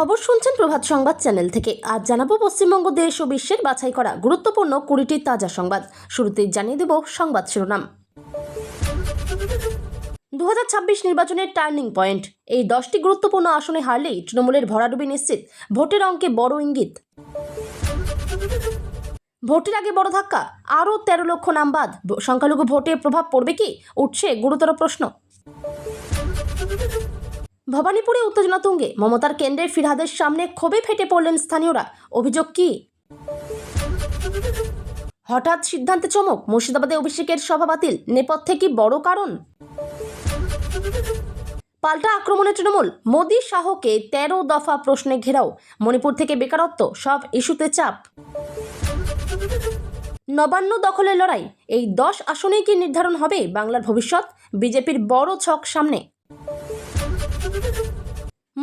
খবর শুনছেন প্রভাত সংবাদ চ্যানেল থেকে। আজ জানাবো পশ্চিমবঙ্গ দেশ ও বিশ্বের বাছাই করা গুরুত্বপূর্ণ 20টি তাজা সংবাদ। শুরুতেই জানিয়ে দেব সংবাদ শিরোনাম। 2026 নির্বাচনের টার্নিং পয়েন্ট। এই 10টি গুরুত্বপূর্ণ আসনে হারলেই তৃণমূলের ভরাডুবি নিশ্চিত, ভোটের অঙ্কে বড় ইঙ্গিত। ভোটের আগে বড় ধাক্কা, আরও 13 লক্ষ নাম বাদ। সংখ্যালঘু ভোটে প্রভাব পড়বে কি, উঠছে গুরুতর প্রশ্ন। ভবানীপুরে উত্তেজনা তুঙ্গে, মমতার কেন্দ্রের ফিরহাদের সামনে ক্ষোভে ফেটে পড়লেন স্থানীয়রা। অভিযোগ কি? হঠাৎ সিদ্ধান্তে চমক, মুর্শিদাবাদে অভিষেকের সভা বাতিল, নেপথ্যে কি বড় কারণ? পাল্টা আক্রমণে তৃণমূল, মোদি শাহকে 13 দফা প্রশ্নে ঘেরাও। মণিপুর থেকে বেকারত্ব, সব ইস্যুতে চাপ। নবান্ন দখলের লড়াই, এই 10 আসনেই কি নির্ধারণ হবে বাংলার ভবিষ্যৎ? বিজেপির বড় ছক সামনে।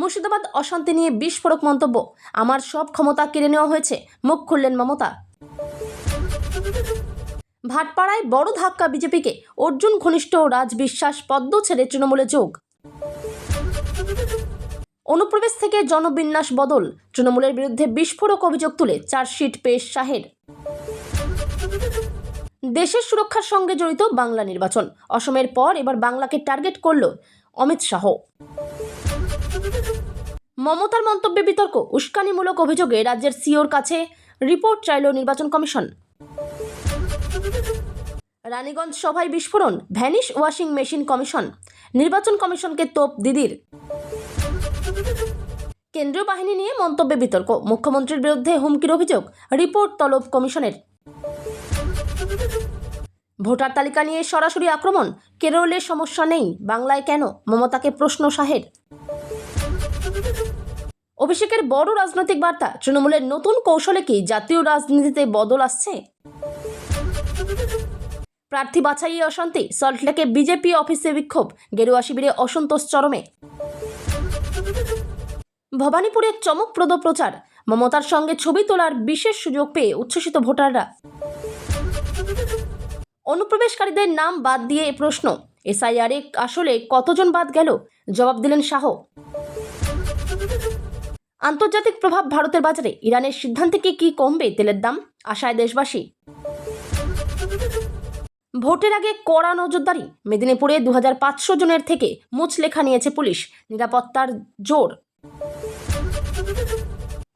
মুর্শিদাবাদ অশান্তি নিয়ে বিস্ফোরক মন্তব্য, আমার সব ক্ষমতা কেড়ে নেওয়া হয়েছে, মুখ খুললেন মমতা। ভাটপাড়ায় বড় ধাক্কা বিজেপিকে, অর্জুন ঘনিষ্ঠ রাজ বিশ্বাস পদ্ম ছেড়ে তৃণমূলে যোগ। অনুপ্রবেশ থেকে জনবিন্যাস বদল, তৃণমূলের বিরুদ্ধে বিস্ফোরক অভিযোগ তুলে চার্জশিট পেশ শাহের। দেশের সুরক্ষার সঙ্গে জড়িত বাংলা নির্বাচন, অসমের পর এবার বাংলাকে টার্গেট করল অমিত শাহ। মমতার মন্তব্যে বিতর্ক, উস্কানিমূলক অভিযোগে রাজ্যের সিওর কাছে রিপোর্ট চাইল নির্বাচন কমিশন। রানীগঞ্জ সভায় বিস্ফোরণ, ভ্যানিশ ওয়াশিং মেশিন কমিশন, নির্বাচন কমিশনকে তোপ দিদির। কেন্দ্রীয় বাহিনী নিয়ে মন্তব্যে বিতর্ক, মুখ্যমন্ত্রীর বিরুদ্ধে হুমকির অভিযোগ, রিপোর্ট তলব কমিশনের। ভোটার তালিকা নিয়ে সরাসরি আক্রমণ, কেরলে সমস্যা নেই, বাংলায় কেন, মমতাকে প্রশ্ন শাহের। অভিষেকের বড় রাজনৈতিক বার্তা, তৃণমূলের নতুন কৌশলে কি জাতীয় রাজনীতিতে বদল আসছে? প্রার্থী বাছাইয়ে অশান্তি, সল্টলেকে বিজেপি অফিসে বিক্ষোভ, গেরুয়া শিবিরে অসন্তোষ চরমে। ভবানীপুরে চমকপ্রদ প্রচার, মমতার সঙ্গে ছবি তোলার বিশেষ সুযোগ পেয়ে উচ্ছ্বসিত ভোটাররা। অনুপ্রবেশকারীদের নাম বাদ দিয়ে প্রশ্ন, এসআইআরে আসলে কতজন বাদ গেল, জবাব দিলেন শাহ। আন্তর্জাতিক প্রভাব ভারতের বাজারে, ইরানের সিদ্ধান্তে কি কমবে তেলের দাম, আশায় দেশবাসী। ভোটের আগে কড়া নজরদারি, মেদিনীপুরে 2500 জনের থেকে মুচলেখা নিয়েছে পুলিশ, নিরাপত্তার জোর।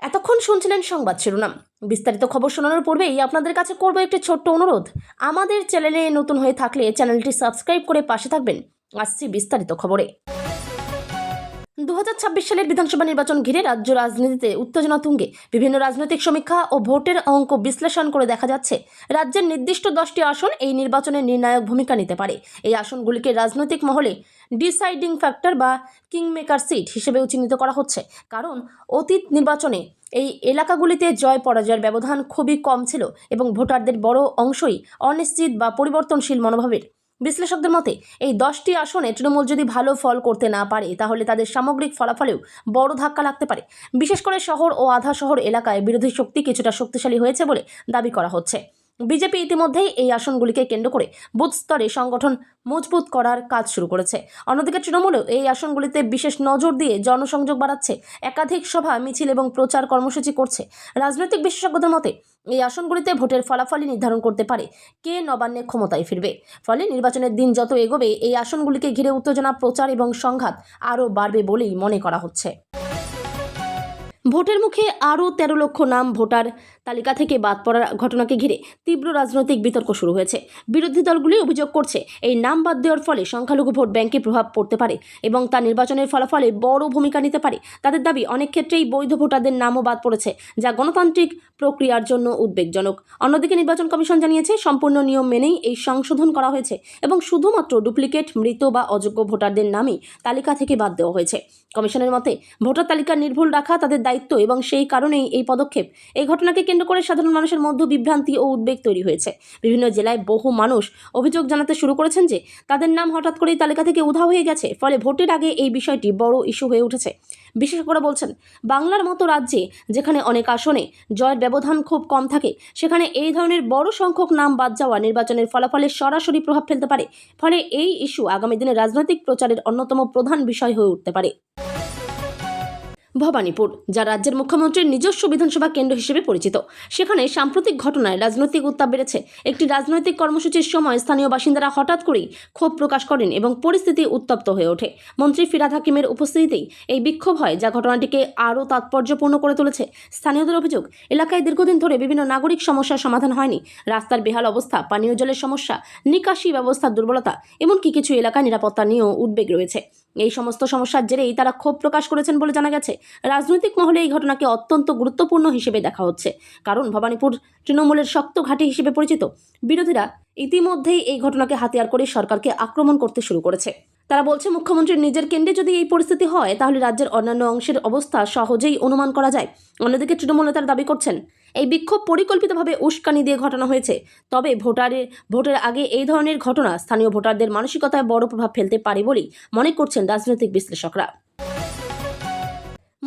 এতক্ষণ শুনছিলেন সংবাদ শিরোনাম। বিস্তারিত খবর শোনানোর পূর্বেই আপনাদের কাছে করব একটি ছোট্ট অনুরোধ, আমাদের চ্যানেলে নতুন হয়ে থাকলে চ্যানেলটি সাবস্ক্রাইব করে পাশে থাকবেন। আসছি বিস্তারিত খবরে। 2026 সালের বিধানসভা নির্বাচন ঘিরে রাজ্য রাজনীতিতে উত্তেজনা তুঙ্গে। বিভিন্ন রাজনৈতিক সমীক্ষা ও ভোটের অঙ্ক বিশ্লেষণ করে দেখা যাচ্ছে, রাজ্যের নির্দিষ্ট 10টি আসন এই নির্বাচনে নির্ণায়ক ভূমিকা নিতে পারে। এই আসনগুলিকে রাজনৈতিক মহলে ডিসাইডিং ফ্যাক্টর বা কিংমেকার সিট হিসেবেও চিহ্নিত করা হচ্ছে, কারণ অতীত নির্বাচনে এই এলাকাগুলিতে জয় পরাজয়ের ব্যবধান খুবই কম ছিল এবং ভোটারদের বড় অংশই অনিশ্চিত বা পরিবর্তনশীল মনোভাবের। বিশ্লেষকদের মতে এই 10টি আসনে তৃণমূল যদি ভালো ফল করতে না পারে, তাহলে তাদের সামগ্রিক ফলাফলেও বড় ধাক্কা লাগতে পারে। বিশেষ করে শহর ও আধা শহর এলাকায় বিরোধী শক্তি কিছুটা শক্তিশালী হয়েছে বলে দাবি করা হচ্ছে। বিজেপি ইতিমধ্যেই এই আসনগুলিকে কেন্দ্র করে বুথ স্তরে সংগঠন মজবুত করার কাজ শুরু করেছে। অন্যদিকে তৃণমূলও এই আসনগুলিতে বিশেষ নজর দিয়ে জনসংযোগ বাড়াচ্ছে, একাধিক সভা মিছিল এবং প্রচার কর্মসূচি করছে। রাজনৈতিক বিশেষজ্ঞদের মতে এই আসনগুলিতে ভোটের ফলাফলই নির্ধারণ করতে পারে কে নবান্নে ক্ষমতায় ফিরবে। ফলে নির্বাচনের দিন যত এগোবে এই আসনগুলিকে ঘিরে উত্তেজনা, প্রচার এবং সংঘাত আরও বাড়বে বলেই মনে করা হচ্ছে। ভোটের মুখে আরও 13 লক্ষ নাম ভোটার তালিকা থেকে বাদ পড়ার ঘটনাকে ঘিরে তীব্র রাজনৈতিক বিতর্ক শুরু হয়েছে। বিরোধী দলগুলি অভিযোগ করছে, এই নাম বাদ দেওয়ার ফলে সংখ্যালঘু ভোট ব্যাংকে প্রভাব পড়তে পারে এবং তা নির্বাচনের ফলাফলে বড় ভূমিকা নিতে পারে। তাদের দাবি, অনেক ক্ষেত্রেই বৈধ ভোটারদের নামও বাদ পড়েছে, যা গণতান্ত্রিক প্রক্রিয়ার জন্য উদ্বেগজনক। অন্যদিকে নির্বাচন কমিশন জানিয়েছে, সম্পূর্ণ নিয়ম মেনেই এই সংশোধন করা হয়েছে এবং শুধুমাত্র ডুপ্লিকেট, মৃত বা অযোগ্য ভোটারদের নামই তালিকা থেকে বাদ দেওয়া হয়েছে। কমিশনের মতে ভোটার তালিকা নির্ভুল রাখা তাদের দায়িত্ব এবং সেই কারণেই এই পদক্ষেপ। এই ঘটনাকে কেন্দ্র করে সাধারণ মানুষের মধ্যে বিভ্রান্তি ও উদ্বেগ তৈরি হয়েছে। বিভিন্ন জেলায় বহু মানুষ অভিযোগ জানাতে শুরু করেছেন যে তাদের নাম হঠাৎ করেই তালিকা থেকে উধাও হয়ে গেছে, ফলে ভোটের আগে এই বিষয়টি বড় ইস্যু হয়ে উঠেছে। বিশেষজ্ঞরা বলছেন, বাংলার মতো রাজ্যে যেখানে অনেক আসনে জয়ের ব্যবধান খুব কম থাকে, সেখানে এই ধরনের বড় সংখ্যক নাম বাদ যাওয়া নির্বাচনের ফলাফলে সরাসরি প্রভাব ফেলতে পারে। ফলে এই ইস্যু আগামী দিনে রাজনৈতিক প্রচারের অন্যতম প্রধান বিষয় হয়ে উঠতে পারে। ভবানীপুর, যা রাজ্যের মুখ্যমন্ত্রীর নিজস্ব বিধানসভা কেন্দ্র হিসেবে পরিচিত, সেখানে সাম্প্রতিক ঘটনায় রাজনৈতিক উত্তাপ বেড়েছে। একটি রাজনৈতিক কর্মসূচির সময় স্থানীয় বাসিন্দারা হঠাৎ করেই ক্ষোভ প্রকাশ করেন এবং পরিস্থিতি উত্তপ্ত হয়ে ওঠে। মন্ত্রী ফিরহাদ হাকিমের উপস্থিতিতেই এই বিক্ষোভ হয়, যা ঘটনাটিকে আরও তাৎপর্যপূর্ণ করে তুলেছে। স্থানীয়দের অভিযোগ, এলাকায় দীর্ঘদিন ধরে বিভিন্ন নাগরিক সমস্যার সমাধান হয়নি। রাস্তার বেহাল অবস্থা, পানীয় জলের সমস্যা, নিকাশি ব্যবস্থার দুর্বলতা, এমনকি কিছু এলাকায় নিরাপত্তা নিয়েও উদ্বেগ রয়েছে। এই সমস্ত সমস্যার জেরেই তারা ক্ষোভ প্রকাশ করেছেন বলে জানা গেছে। রাজনৈতিক মহলে এই ঘটনাকে অত্যন্ত গুরুত্বপূর্ণ হিসেবে দেখা হচ্ছে, কারণ ভবানীপুর তৃণমূলের শক্ত ঘাঁটি হিসেবে পরিচিত। বিরোধীরা ইতিমধ্যেই এই ঘটনাকে হাতিয়ার করে সরকারকে আক্রমণ করতে শুরু করেছে। তারা বলছে, মুখ্যমন্ত্রীর নিজের কেন্দ্রে যদি এই পরিস্থিতি হয়, তাহলে রাজ্যের অন্যান্য অংশের অবস্থা সহজেই অনুমান করা যায়। অন্যদিকে তৃণমূল নেতারা দাবি করছেন, এই বিক্ষোভ পরিকল্পিতভাবে উস্কানি দিয়ে ঘটানো হয়েছে। তবে ভোটের আগে এই ধরনের ঘটনা স্থানীয় ভোটারদের মানসিকতায় বড় প্রভাব ফেলতে পারে বলেই মনে করছেন রাজনৈতিক বিশ্লেষকরা।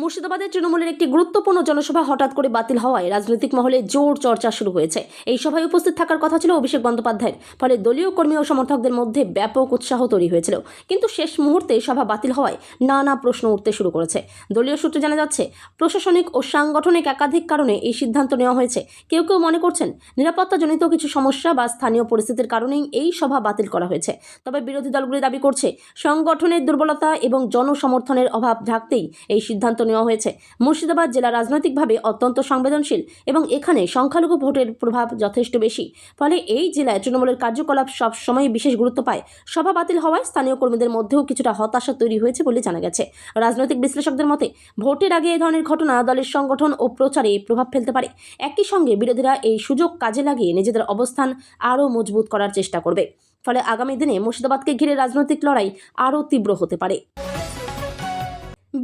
মুর্শিদাবাদের তৃণমূলের একটি গুরুত্বপূর্ণ জনসভা হঠাৎ করে বাতিল হওয়ায় রাজনৈতিক মহলে জোর চর্চা শুরু হয়েছে। এই সভায় উপস্থিত থাকার কথা ছিল অভিষেক বন্দ্যোপাধ্যায়ের, ফলে দলীয় কর্মী ও সমর্থকদের মধ্যে ব্যাপক উৎসাহ তৈরি হয়েছিল। কিন্তু শেষ মুহূর্তে সভা বাতিল হওয়ায় নানা প্রশ্ন উঠতে শুরু করেছে। দলীয় সূত্রে জানা যাচ্ছে, প্রশাসনিক ও সাংগঠনিক একাধিক কারণে এই সিদ্ধান্ত নেওয়া হয়েছে। কেউ কেউ মনে করছেন, নিরাপত্তাজনিত কিছু সমস্যা বা স্থানীয় পরিস্থিতির কারণেই এই সভা বাতিল করা হয়েছে। তবে বিরোধী দলগুলি দাবি করছে, সংগঠনের দুর্বলতা এবং জনসমর্থনের অভাব ঢাকতেই এই সিদ্ধান্ত নেওয়া হয়েছে। মুর্শিদাবাদ জেলা রাজনৈতিকভাবে অত্যন্ত সংবেদনশীল এবং এখানে সংখ্যালঘু ভোটের প্রভাব যথেষ্ট বেশি। ফলে এই জেলায় তৃণমূলের কার্যকলাপ সব সময় বিশেষ গুরুত্ব পায়। সভা বাতিল হওয়ায় স্থানীয় কর্মীদের মধ্যেও কিছুটা হতাশা তৈরি হয়েছে বলে জানা গেছে। রাজনৈতিক বিশ্লেষকদের মতে, ভোটের আগে এই ধরনের ঘটনা দলের সংগঠন ও প্রচারে প্রভাব ফেলতে পারে। একই সঙ্গে বিরোধীরা এই সুযোগ কাজে লাগিয়ে নিজেদের অবস্থান আরও মজবুত করার চেষ্টা করবে। ফলে আগামী দিনে মুর্শিদাবাদকে ঘিরে রাজনৈতিক লড়াই আরও তীব্র হতে পারে।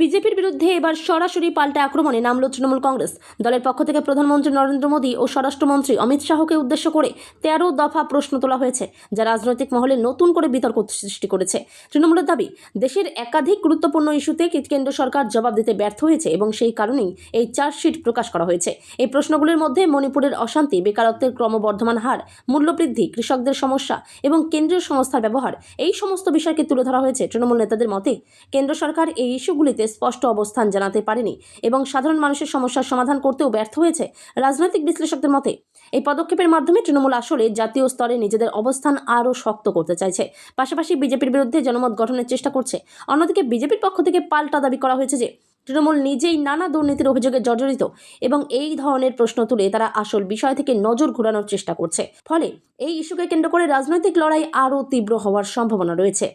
বিজেপির বিরুদ্ধে এবার সরাসরি পাল্টা আক্রমণে নামল তৃণমূল কংগ্রেস। দলের পক্ষ থেকে প্রধানমন্ত্রী নরেন্দ্র মোদী ও স্বরাষ্ট্রমন্ত্রী অমিত শাহকে উদ্দেশ্য করে 13 দফা প্রশ্ন তোলা হয়েছে, যা রাজনৈতিক মহলে নতুন করে বিতর্ক সৃষ্টি করেছে। তৃণমূলের দাবি, দেশের একাধিক গুরুত্বপূর্ণ ইস্যুতে কেন্দ্র সরকার জবাব দিতে ব্যর্থ হয়েছে এবং সেই কারণেই এই চার্জশিট প্রকাশ করা হয়েছে। এই প্রশ্নগুলির মধ্যে মণিপুরের অশান্তি, বেকারত্বের ক্রমবর্ধমান হার, মূল্যবৃদ্ধি, কৃষকদের সমস্যা এবং কেন্দ্রীয় সংস্থার ব্যবহার, এই সমস্ত বিষয়কে তুলে ধরা হয়েছে। তৃণমূল নেতাদের মতে, কেন্দ্র সরকার এই ইস্যুগুলিতে স্পষ্ট অবস্থান জানাতে পারেনি এবং সাধারণ মানুষের সমস্যার সমাধান করতেও ব্যর্থ হয়েছে। রাজনৈতিক বিশ্লেষকদের মতে, এই পদক্ষেপের মাধ্যমে তৃণমূল আসলে জাতীয় স্তরে নিজেদের অবস্থান আরও শক্ত করতে চাইছে, পাশাপাশি বিজেপির বিরুদ্ধে জনমত গঠনের চেষ্টা করছে। অন্যদিকে বিজেপির পক্ষ থেকে পাল্টা দাবি করা হয়েছে যে তৃণমূল নিজেই নানা দুর্নীতির অভিযোগে জর্জরিত এবং এই ধরনের প্রশ্ন তুলে তারা আসল বিষয় থেকে নজর ঘোরানোর চেষ্টা করছে। ফলে এই ইস্যুকে কেন্দ্র করে রাজনৈতিক লড়াই আরও তীব্র হওয়ার সম্ভাবনা রয়েছে।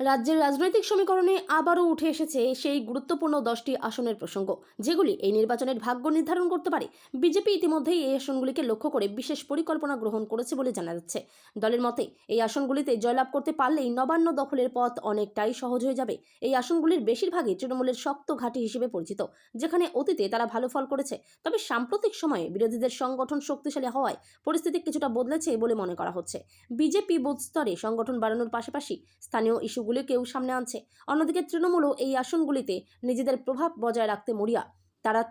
রাজ্যের রাজনৈতিক সমীকরণে আবারও উঠে এসেছে সেই গুরুত্বপূর্ণ 10টি আসনের প্রসঙ্গ, যেগুলি এই নির্বাচনের ভাগ্য নির্ধারণ করতে পারে। বিজেপি ইতিমধ্যেই এই আসনগুলিকে লক্ষ্য করে বিশেষ পরিকল্পনা গ্রহণ করেছে বলে জানা যাচ্ছে। দলের মতে, এই আসনগুলিতে জয়লাভ করতে পারলেই নবান্ন দখলের পথ অনেকটাই সহজ হয়ে যাবে। এই আসনগুলির বেশিরভাগই তৃণমূলের শক্ত ঘাঁটি হিসেবে পরিচিত, যেখানে অতীতে তারা ভালো ফল করেছে। তবে সাম্প্রতিক সময়ে বিরোধীদের সংগঠন শক্তিশালী হওয়ায় পরিস্থিতি কিছুটা বদলেছে বলে মনে করা হচ্ছে। বিজেপি বুথ স্তরে সংগঠন বাড়ানোর পাশাপাশি স্থানীয় ইস্যুগুলিকেও সামনে আনছে। অন্যদিকে তৃণমূলও এই আসনগুলিতে নিজেদের প্রভাব বজায় রাখতে মরিয়া। তারা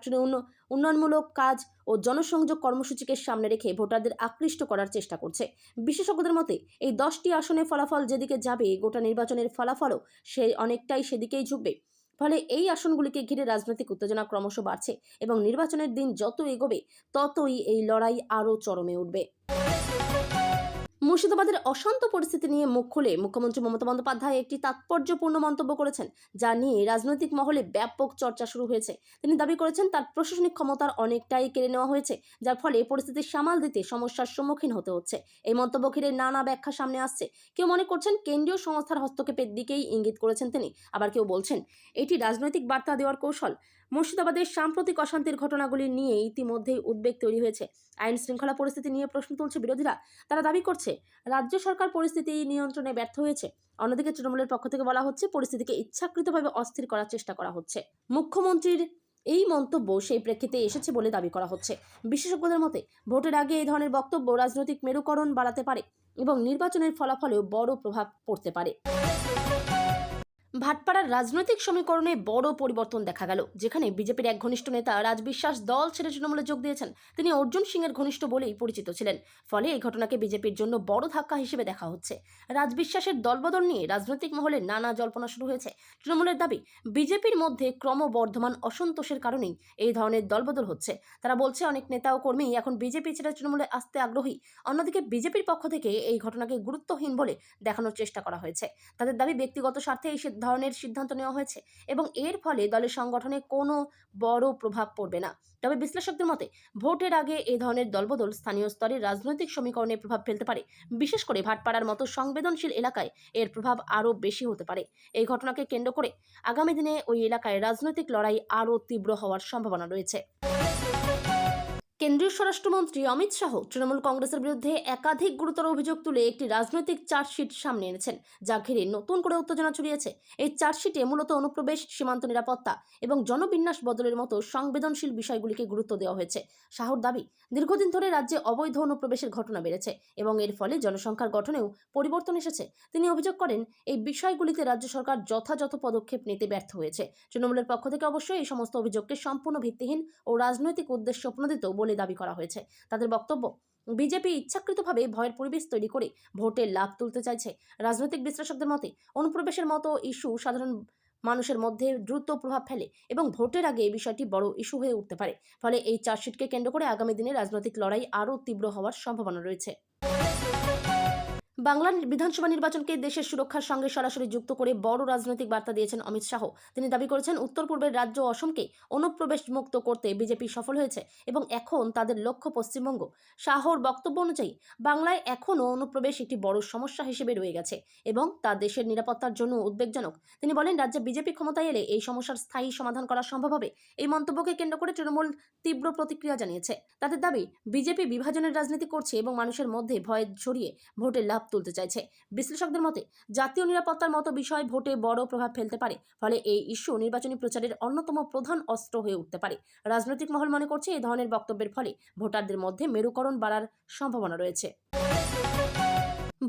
উন্নয়নমূলক কাজ ও জনসংযোগ কর্মসূচিকে সামনে রেখে ভোটারদের আকৃষ্ট করার চেষ্টা করছে। বিশেষজ্ঞদের মতে, এই 10টি আসনে ফলাফল যেদিকে যাবে, গোটা নির্বাচনের ফলাফলও অনেকটাই সেদিকেই ঝুঁকবে। ফলে এই আসনগুলিকে ঘিরে রাজনৈতিক উত্তেজনা ক্রমশ বাড়ছে এবং নির্বাচনের দিন যত এগোবে ততই এই লড়াই আরও চরমে উঠবে। মুর্শিদাবাদের অশান্ত পরিস্থিতি নিয়ে মুখ খুলে মুখ্যমন্ত্রী মমতা বন্দ্যোপাধ্যায় একটি তাৎপর্যপূর্ণ মন্তব্য করেছেন, যা নিয়ে রাজনৈতিক মহলে ব্যাপক চর্চা শুরু হয়েছে। তিনি দাবি করেছেন, তার প্রশাসনিক ক্ষমতার অনেকটাই কেড়ে নেওয়া হয়েছে, যার ফলে পরিস্থিতি সামাল দিতে সমস্যার সম্মুখীন হতে হচ্ছে। এই মন্তব্য ঘিরে নানা ব্যাখ্যা সামনে আসছে। কেউ মনে করছেন কেন্দ্রীয় সংস্থার হস্তক্ষেপের দিকেই ইঙ্গিত করেছেন তিনি, আবার কেউ বলছেন এটি রাজনৈতিক বার্তা দেওয়ার কৌশল। মুর্শিদাবাদের সাম্প্রতিক অশান্তির ঘটনাগুলি নিয়ে ইতিমধ্যেই উদ্বেগ তৈরি হয়েছে। আইন শৃঙ্খলা পরিস্থিতি নিয়ে প্রশ্ন তুলছে বিরোধীরা। তারা দাবি করছে রাজ্য সরকার পরিস্থিতি নিয়ন্ত্রণে ব্যর্থ হয়েছে। অন্যদিকে তৃণমূলের পক্ষ থেকে বলা হচ্ছে, পরিস্থিতিকে ইচ্ছাকৃতভাবে অস্থির করার চেষ্টা করা হচ্ছে। মুখ্যমন্ত্রীর এই মন্তব্য সেই প্রেক্ষিতে এসেছে বলে দাবি করা হচ্ছে। বিশেষজ্ঞদের মতে, ভোটের আগে এই ধরনের বক্তব্য রাজনৈতিক মেরুকরণ বাড়াতে পারে এবং নির্বাচনের ফলাফলেও বড় প্রভাব পড়তে পারে। ভাটপাড়ার রাজনৈতিক সমীকরণে বড় পরিবর্তন দেখা গেল, যেখানে বিজেপির এক ঘনিষ্ঠ নেতা রাজ বিশ্বাস দল ছেড়ে তৃণমূলে যোগ দিয়েছেন। তিনি অর্জুন সিংয়ের ঘনিষ্ঠ বলেই পরিচিত ছিলেন। ফলে এই ঘটনাকে বিজেপির জন্য বড় ধাক্কা হিসেবে দেখা হচ্ছে। রাজ বিশ্বাসের দলবদল নিয়ে রাজনৈতিক মহলে নানা জল্পনা শুরু হয়েছে। তৃণমূলের দাবি, বিজেপির মধ্যে ক্রমবর্ধমান অসন্তোষের কারণেই এই ধরনের দলবদল হচ্ছে। তারা বলছে, অনেক নেতা ও কর্মী এখন বিজেপি ছেড়ে তৃণমূলে আসতে আগ্রহী। অন্যদিকে বিজেপির পক্ষ থেকে এই ঘটনাকে গুরুত্বহীন বলে দেখানোর চেষ্টা করা হয়েছে। তাদের দাবি, ব্যক্তিগত স্বার্থে এই ধরনের সিদ্ধান্ত নেওয়া হয়েছে এবং এর ফলে দলের সংগঠনে কোনো বড় প্রভাব পড়বে না। তবে বিশ্লেষকদের মতে, ভোটের আগে এই ধরনের দলবদল স্থানীয় স্তরে রাজনৈতিক সমীকরণে প্রভাব ফেলতে পারে। বিশেষ করে ভাটপাড়ার মতো সংবেদনশীল এলাকায় এর প্রভাব আরও বেশি হতে পারে। এই ঘটনাকে কেন্দ্র করে আগামী দিনে ওই এলাকায় রাজনৈতিক লড়াই আরও তীব্র হওয়ার সম্ভাবনা রয়েছে। কেন্দ্রীয় স্বরাষ্ট্রমন্ত্রী অমিত শাহ তৃণমূল কংগ্রেসের বিরুদ্ধে একাধিক গুরুতর অভিযোগ তুলে একটি রাজনৈতিক চার্জশিট সামনে এনেছেন, যা ঘিরে নতুন করে উত্তেজনা ছড়িয়েছে। এই চার্জশিটে মূলত অনুপ্রবেশ, সীমান্ত নিরাপত্তা এবং জনবিন্যাস বদলের মতো সংবেদনশীল বিষয়গুলিকে গুরুত্ব দেওয়া হয়েছে। শাহর দাবি, দীর্ঘদিন ধরে রাজ্যে অবৈধ অনুপ্রবেশের ঘটনা বেড়েছে এবং এর ফলে জনসংখ্যার গঠনেও পরিবর্তন এসেছে। তিনি অভিযোগ করেন, এই বিষয়গুলিতে রাজ্য সরকার যথাযথ পদক্ষেপ নিতে ব্যর্থ হয়েছে। তৃণমূলের পক্ষ থেকে অবশ্যই এই সমস্ত অভিযোগকে সম্পূর্ণ ভিত্তিহীন ও রাজনৈতিক উদ্দেশ্য প্রণোদিত বলে দাবি করা হয়েছে। তাদের বক্তব্য, বিজেপি ইচ্ছাকৃতভাবে ভয়ের পরিবেশ তৈরি করে ভোটের লাভ তুলতে চাইছে। রাজনৈতিক বিশ্লেষকদের মতে, অনুপ্রবেশের মতো ইস্যু সাধারণ মানুষের মধ্যে দ্রুত প্রভাব ফেলে এবং ভোটের আগে এই বিষয়টি বড় ইস্যু হয়ে উঠতে পারে। ফলে এই চার্জশিটকে কেন্দ্র করে আগামী দিনে রাজনৈতিক লড়াই আরও তীব্র হওয়ার সম্ভাবনা রয়েছে। বাংলার বিধানসভা নির্বাচনকে দেশের সুরক্ষার সঙ্গে সরাসরি যুক্ত করে বড় রাজনৈতিক বার্তা দিয়েছেন অমিত শাহ। তিনি দাবি করেছেন, উত্তর পূর্বের রাজ্য অসমকে অনুপ্রবেশ মুক্ত করতে বিজেপি সফল হয়েছে এবং এখন তাদের লক্ষ্য পশ্চিমবঙ্গ। শাহর বক্তব্য অনুযায়ী, বাংলায় এখনও অনুপ্রবেশ একটি বড় সমস্যা হিসেবে রয়ে গেছে এবং তা দেশের নিরাপত্তার জন্য উদ্বেগজনক। তিনি বলেন, রাজ্যে বিজেপি ক্ষমতায় এলে এই সমস্যার স্থায়ী সমাধান করা সম্ভব হবে। এই মন্তব্যকে কেন্দ্র করে তৃণমূল তীব্র প্রতিক্রিয়া জানিয়েছে। তাদের দাবি, বিজেপি বিভাজনের রাজনীতি করছে এবং মানুষের মধ্যে ভয় ছড়িয়ে ভোটের লাভ তুলতে চাইছে। বিশ্লেষকদের মতে, জাতীয় নিরাপত্তার মতো বিষয় ভোটে বড় প্রভাব ফেলতে পারে। ফলে এই ইস্যু নির্বাচনী প্রচারের অন্যতম প্রধান অস্ত্র হয়ে উঠতে পারে। রাজনৈতিক মহল মনে করছে, এই ধরনের বক্তব্যের ফলে ভোটারদের মধ্যে মেরুকরণ বাড়ার সম্ভাবনা রয়েছে।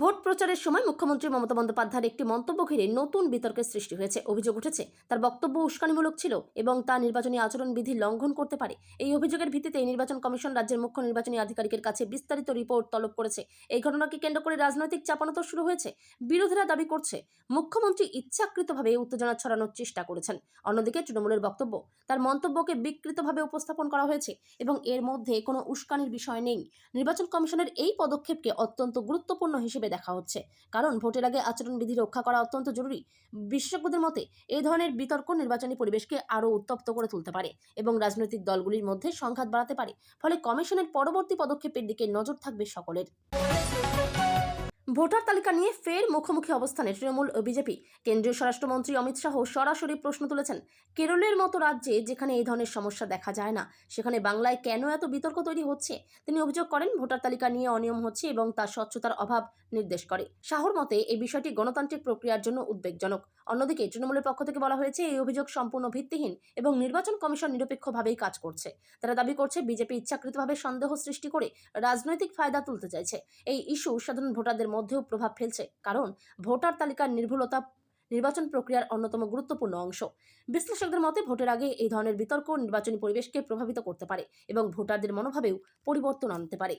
ভোট প্রচারের সময় মুখ্যমন্ত্রী মমতা বন্দ্যোপাধ্যায়ের একটি মন্তব্য ঘিরে নতুন বিতর্কের সৃষ্টি হয়েছে। অভিযোগ উঠেছে, তার বক্তব্য উস্কানিমূলক ছিল এবং তা নির্বাচনী আচরণবিধি লঙ্ঘন করতে পারে। এই অভিযোগের ভিত্তিতে নির্বাচন কমিশন রাজ্যের মুখ্য নির্বাচনী আধিকারিকের কাছে বিস্তারিত রিপোর্ট তলব করেছে। এই ঘটনাকে কেন্দ্র করে রাজনৈতিক চাপানোতর শুরু হয়েছে। বিরোধীরা দাবি করছে, মুখ্যমন্ত্রী ইচ্ছাকৃতভাবে উত্তেজনা ছড়ানোর চেষ্টা করেছেন। অন্যদিকে তৃণমূলের বক্তব্য, তার মন্তব্যকে বিকৃতভাবে উপস্থাপন করা হয়েছে এবং এর মধ্যে কোনো উস্কানির বিষয় নেই। নির্বাচন কমিশনের এই পদক্ষেপকে অত্যন্ত গুরুত্বপূর্ণ হিসেবে দেখা হচ্ছে, কারণ ভোটের আগে আচরণবিধি রক্ষা করা অত্যন্ত জরুরি। বিশেষজ্ঞদের মতে, এই ধরনের বিতর্ক নির্বাচনী পরিবেশকে আরও উত্তপ্ত করে তুলতে পারে এবং রাজনৈতিক দলগুলির মধ্যে সংঘাত বাড়াতে পারে। ফলে কমিশনের পরবর্তী পদক্ষেপের দিকে নজর থাকবে সকলের। ভোটার তালিকা নিয়ে ফের মুখোমুখি অবস্থানে তৃণমূল ও বিজেপি। কেন্দ্রীয় স্বরাষ্ট্রমন্ত্রী অমিত শাহ সরাসরি প্রশ্ন তুলেছেন, কেরলের মতো রাজ্যে যেখানে এই ধরনের সমস্যা দেখা যায় না, সেখানে বাংলায় কেন এত বিতর্ক তৈরি হচ্ছে। তিনি অভিযোগ করেন, ভোটার তালিকা নিয়ে অনিয়ম হচ্ছে এবং তার স্বচ্ছতার অভাব নির্দেশ করে। শাহর মতে, এই বিষয়টি গণতান্ত্রিক প্রক্রিয়ার জন্য উদ্বেগজনক। অন্যদিকে তৃণমূলের পক্ষ থেকে বলা হয়েছে, এই অভিযোগ সম্পূর্ণ ভিত্তিহীন এবং নির্বাচন কমিশন নিরপেক্ষভাবেই কাজ করছে। তারা দাবি করছে, বিজেপি ইচ্ছাকৃতভাবে সন্দেহ সৃষ্টি করে রাজনৈতিক ফায়দা তুলতে চাইছে। এই ইস্যু সাধারণ ভোটারদের মধ্যেও প্রভাব ফেলছে, কারণ ভোটার তালিকার নির্ভুলতা নির্বাচন প্রক্রিয়ার অন্যতম গুরুত্বপূর্ণ অংশ। বিশ্লেষকদের মতে, ভোটের আগে এই ধরনের বিতর্ক নির্বাচনী পরিবেশকে প্রভাবিত করতে পারে এবং ভোটারদের মনোভাবেও পরিবর্তন আনতে পারে।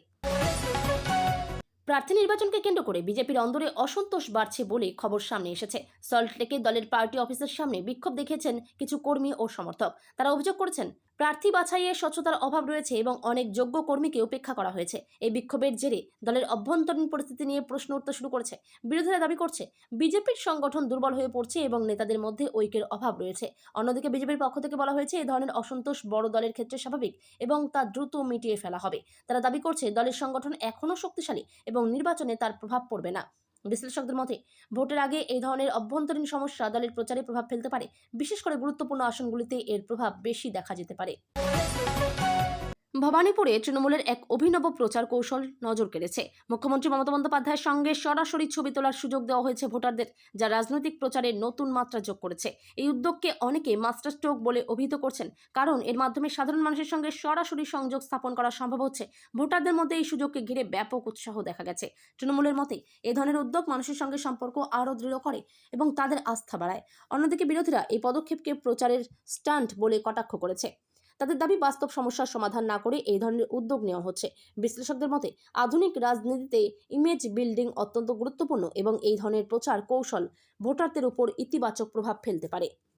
প্রার্থী নির্বাচনকে কেন্দ্র করে বিজেপির অন্দরে অসন্তোষ বাড়ছে বলে খবর সামনে এসেছে। সল্টলেকে দলের পার্টি অফিসের সামনে বিক্ষোভ দেখিয়েছেন কিছু কর্মী ও সমর্থক। তারা অভিযোগ করেছেন, প্রার্থী বাছাইয়ে স্বচ্ছতার অভাব রয়েছে এবং অনেক যোগ্য কর্মীকে উপেক্ষা করা হয়েছে। এই বিক্ষোভের জেরে দলের অভ্যন্তরীণ পরিস্থিতি নিয়ে প্রশ্ন উঠতে শুরু করেছে। বিরোধীরা দাবি করছে, বিজেপির সংগঠন দুর্বল হয়ে পড়ছে এবং নেতাদের মধ্যে ঐক্যের অভাব রয়েছে। অন্যদিকে বিজেপির পক্ষ থেকে বলা হয়েছে, এই ধরনের অসন্তোষ বড় দলের ক্ষেত্রে স্বাভাবিক এবং তা দ্রুত মিটিয়ে ফেলা হবে। তারা দাবি করছে, দলের সংগঠন এখনও শক্তিশালী এবং নির্বাচনে তার প্রভাব পড়বে না। বিশ্লেষকদের মতে, ভোটের আগে এই ধরনের অভ্যন্তরীণ সমস্যা দলের প্রচারে প্রভাব ফেলতে পারে। বিশেষ করে গুরুত্বপূর্ণ আসনগুলিতে এর প্রভাব বেশি দেখা যেতে পারে। ভবানীপুরে তৃণমূলের এক অভিনব প্রচার কৌশল নজর কেড়েছে। মুখ্যমন্ত্রী মমতা বন্দ্যোপাধ্যায়ের সঙ্গে সরাসরি ছবি তোলার সুযোগ দেওয়া হয়েছে ভোটারদের, যা রাজনৈতিক প্রচারে নতুন মাত্রা যোগ করেছে। এই উদ্যোগকে অনেকে মাস্টার স্ট্রোক বলে অভিহিত করছেন, কারণ এর মাধ্যমে সাধারণ মানুষের সঙ্গে সরাসরি সংযোগ স্থাপন করা সম্ভব হচ্ছে। ভোটারদের মধ্যে এই সুযোগকে ঘিরে ব্যাপক উৎসাহ দেখা গেছে। তৃণমূলের মতে এই ধরনের উদ্যোগ মানুষের সঙ্গে সম্পর্ক আরও দৃঢ় করে এবং তাদের আস্থা বাড়ায়। অন্যদিকে বিরোধীরা এই পদক্ষেপকে প্রচারের স্টান্ট বলে কটাক্ষ করেছে। তাদের দাবি, বাস্তব সমস্যার সমাধান না করে এই ধরনের উদ্যোগ নেওয়া হচ্ছে। বিশ্লেষকদের মতে আধুনিক রাজনীতিতে ইমেজ বিল্ডিং অত্যন্ত গুরুত্বপূর্ণ এবং এই ধরনের প্রচার কৌশল ভোটারদের উপর ইতিবাচক প্রভাব ফেলতে পারে।